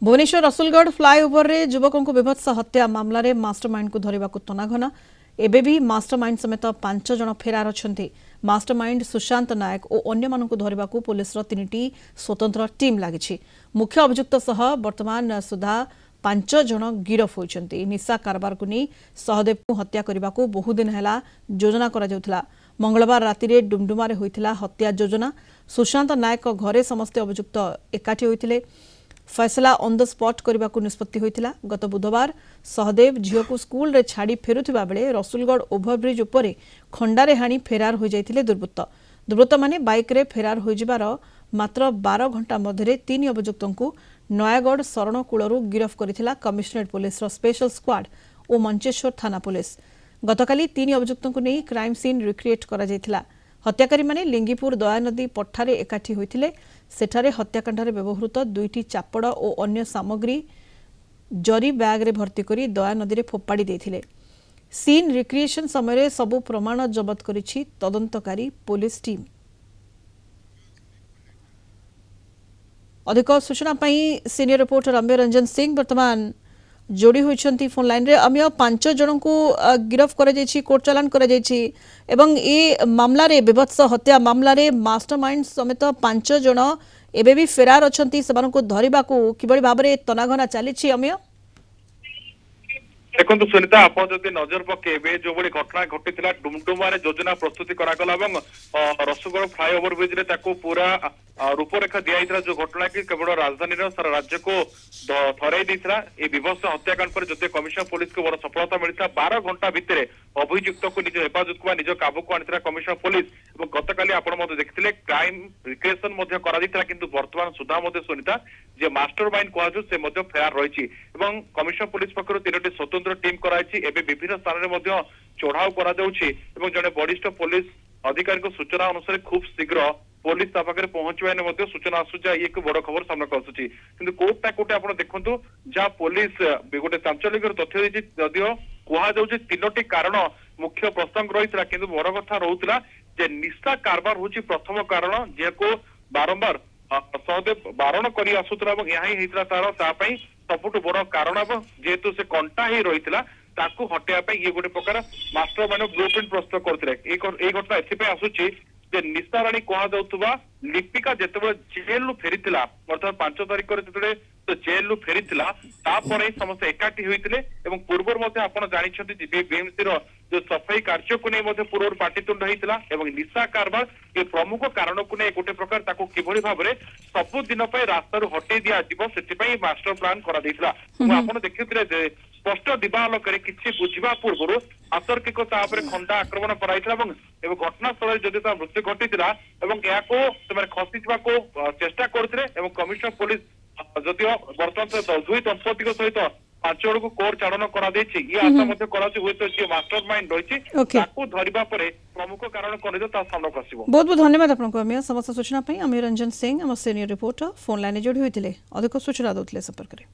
Bhubaneswar Rasulgarh flyover रे युवकों को विभत्स हत्या मामला रे मास्टरमाइंड को धरिबा को तनाघना एबे भी मास्टरमाइंड समेत 5 जन फेरार अछंती। मास्टरमाइंड सुशांत नायक और अन्य मानक धरिबा को पुलिस रो 3टी स्वतंत्र टीम लागिछि। मुख्य अभियुक्त सह वर्तमान सुधा 5 जन गिरफ होइछंती। निशा कारबार को नहीं सहदेव को हत्या करने को बहुदिन है योजना करा जाउथला। मंगलवार राति रे डुमडुमारे होइथिला हत्या योजना। सुशांत नायक घरे समस्त अभियुक्त एकाठी होइथिले। फैसला ऑन द स्पॉट करने को निष्पत्ति होइथिला। गत बुधवार सहदेव झील को स्कूल रे छाड़ी फेरुथिबा बेले रसुलगढ़ ओभरब्रिज उपरे खंडारे हाणी फेरार हो जाइथिले दुर्बृत्त माने बाइक रे फेरार हो जिबार मात्र 12 घंटा मध्य 3 अभियुक्तों को नयागढ़ शरणकूलरू गिरफ करथिला कमिश्नरेट पुलिस रो स्पेशल स्क्वाड और मंचेश्वर थाना पुलिस। गतकाली 3 अभियुक्तों को नहीं क्राइम सीन रिक्रिएट करा जाइथिला। हत्याकारी माने लिंगीपुर दयानदी पट्ठारे एकाठी होइथिले। सेठारे हत्याकांडरे व्यवहृत 2टी चापड़ और अन्य सामग्री जरी बैग रे भर्ती करी दयानदी रे फोपाड़ी देथिले। सीन रिक्रिएशन समय सबु प्रमाण जबत करिछि तदंतकारी पुलिस टीम। अधिक सूचना पाई सीनियर रिपोर्टर अम्य रंजन सिंह वर्तमान जोड़ी होइछंती फोन लाइन रे। अम्य 5 जन को गिरफ करा जायछि, कोर्ट चालान करा जायछि एवं ए मामला रे विभत्स हत्या मामला रे मास्टरमाइंड समेत 5 जन एबे भी फेरार अछंती। सेमान को धरिबा को किबळी भाबरे तनाघना चलीछि अम्य? देखो सुनीता आप नजर पकेबे जो बड़ी घटना घटी डुमडुमारे योजना प्रस्तुति करागला रसुलगढ़ फ्लाईओवर ब्रिज रे पूरा रूपरेखा दिया जो घटना की केवल राजधानी सारा राज्य को थराई देता। ये विभत्स हत्याकांड पर जो कमिश्नर पुलिस को बड़ सफलता मिलता। 12 घंटा भितर अभियुक्त को निज हेफाजत को निज काबू को आनी कमिश्नर पुलिस। गतकाली आपण देखते क्राइम रिक्रिएशन किंतु वर्तमान सुधा सुनीता जे मास्टर माइंड कहु से फेरार रही। कमिश्नर पुलिस पक्ष 3टी स्वतंत्र टीम कराई। विभिन्न स्थान में चढ़ाऊ करा जड़े वरिष्ठ पुलिस अधिकारी को सूचना अनुसार खूब शीघ्र पुलिस पाखे पहुंचवा सूचना आसूचा ये एक बड़ खबर सामना आसूची। किंतु कोर्ट ना कोर्ट आप देखु जहाँ पुलिस गोटे चांचल्यकर तथ्य देती जदिव कहु 3टी कारण मुख्य प्रसंग रही किंतु बड़ कथा रोला निशा कारबार हूँ प्रथम कारण जेको बारंबार सहदेव बारण कर आसूला यहाँ ही तार सबुठ बड़ कारण जेहेतु से कंटा ही रही ताकू हटाई ये गोटे प्रकार मास्टर माइंड ब्लू प्रिंट प्रस्तुत करते। घटना एथपाई आसूची निशा राणी कहु लिपिका जिते जेल फेरी बर्तमान 5 तारिख जो जेल रू फेरी समस्त एकाठी होते पूर्व आप जानते बीएमसी जो सफाई कार्य को नहीं पूर्व पाटितुंड होता निशा कारबार ये प्रमुख कारण को नहीं गोटे प्रकार किभली भाव में सबुदिन रास्तार हटई दि मास्टर प्लान कर देखिए स्पष्ट दिवालोक किसी बुझा पूर्व आतर्किकता खंडा आक्रमण कराइला घटनास्थल जदि मृत्यु घटी खसी चेष्टा करते कमिश्नर पुलिस जदिव बर्तमान 2 दंपति सहित 5 जन को कोर्ट चालन कर मास्टर माइंड रही धरवा प्रमुख कारण कौन सामना आसो। बहुत बहुत धन्यवाद आपको अमीय समस्त सूचना अमीय रंजन सिंह आम सीनियर रिपोर्टर फोन लाइन जोड़ी होते अधिक सूचना दूसरे संपर्क में।